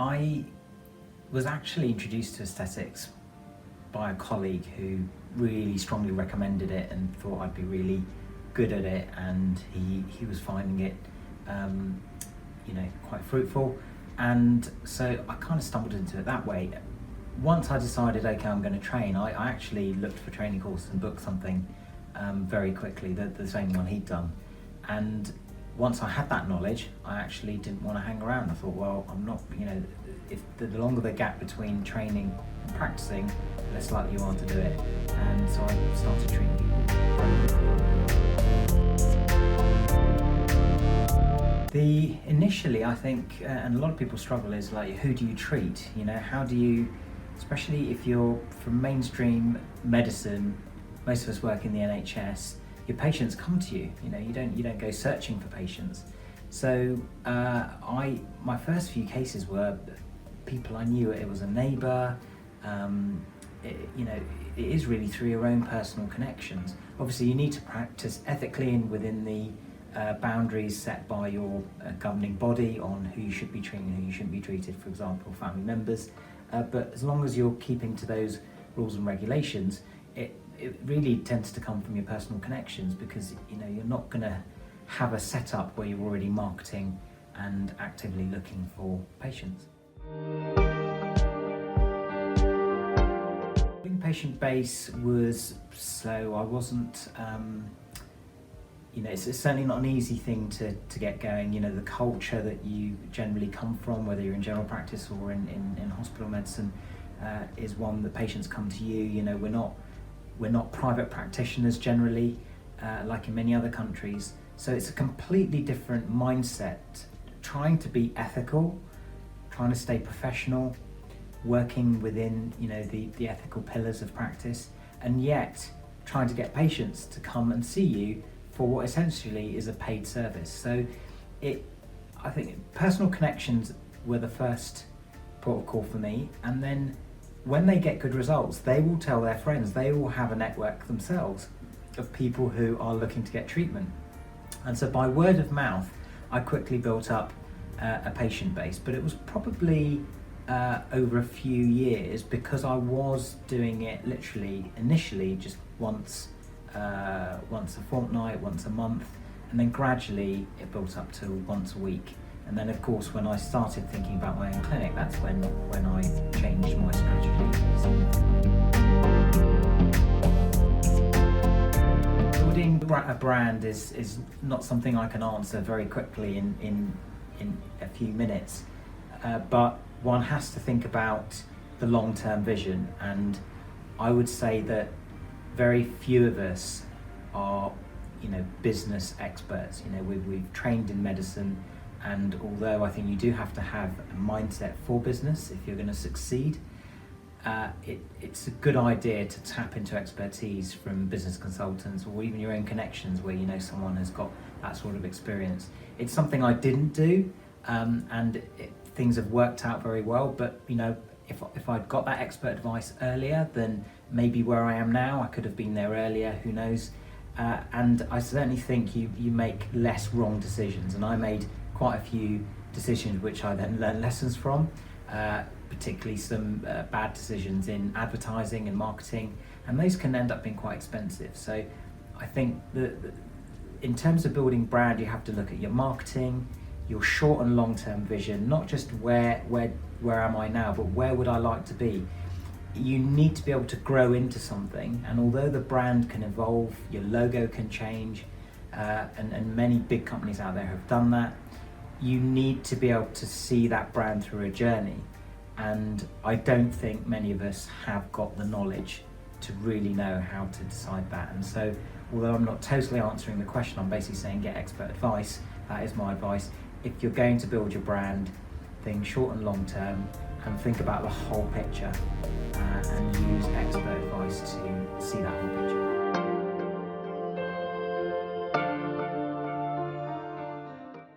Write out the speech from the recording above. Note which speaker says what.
Speaker 1: I was actually introduced to aesthetics by a colleague who really strongly recommended it and thought I'd be really good at it, and he was finding it quite fruitful, and so I kind of stumbled into it that way. Once I decided, okay, I'm going to train, I actually looked for training courses and booked something very quickly, the same one he'd done. And once I had that knowledge, I actually didn't want to hang around. I thought, well, I'm not, if the longer the gap between training and practicing, the less likely you are to do it. And so I started training people. Initially, I think, and a lot of people struggle, is like, who do you treat? How do you, especially if you're from mainstream medicine, most of us work in the NHS, your patients come to you. You don't go searching for patients. So my first few cases were people I knew. It was a neighbour. It is really through your own personal connections. Obviously, you need to practice ethically and within the boundaries set by your governing body on who you should be treating and who you shouldn't be treated, for example, family members. But as long as you're keeping to those rules and regulations, it really tends to come from your personal connections, because you're not going to have a setup where you're already marketing and actively looking for patients. Building patient base was slow. I wasn't it's certainly not an easy thing to get going. The culture that you generally come from, whether you're in general practice or in hospital medicine, is one that patients come to you. We're not private practitioners generally, like in many other countries. So it's a completely different mindset, trying to be ethical, trying to stay professional, working within the ethical pillars of practice, and yet trying to get patients to come and see you for what essentially is a paid service. So I think personal connections were the first port of call for me, and then when they get good results, they will tell their friends. They will have a network themselves of people who are looking to get treatment. And so by word of mouth, I quickly built up a patient base, but it was probably over a few years, because I was doing it literally initially just once a fortnight, once a month, and then gradually it built up to once a week. And then of course when I started thinking about my own clinic, that's when I changed my strategy. Building a brand is not something I can answer very quickly in a few minutes, but one has to think about the long-term vision, and I would say that very few of us are business experts. We've trained in medicine, and although I think you do have to have a mindset for business if you're going to succeed, it's a good idea to tap into expertise from business consultants or even your own connections where someone has got that sort of experience. It's something I didn't do, and things have worked out very well, but if I'd got that expert advice earlier, then maybe where I am now, I could have been there earlier, who knows. And I certainly think you make less wrong decisions, and I made quite a few decisions which I then learned lessons from, particularly some bad decisions in advertising and marketing, and those can end up being quite expensive. So I think that in terms of building brand, you have to look at your marketing, your short and long-term vision, not just where am I now, but where would I like to be. You need to be able to grow into something, and although the brand can evolve, your logo can change, and many big companies out there have done that, you need to be able to see that brand through a journey. And I don't think many of us have got the knowledge to really know how to decide that. And so, although I'm not totally answering the question, I'm basically saying get expert advice. That is my advice. If you're going to build your brand, think short and long term, and think about the whole picture, and use expert advice to see that whole picture.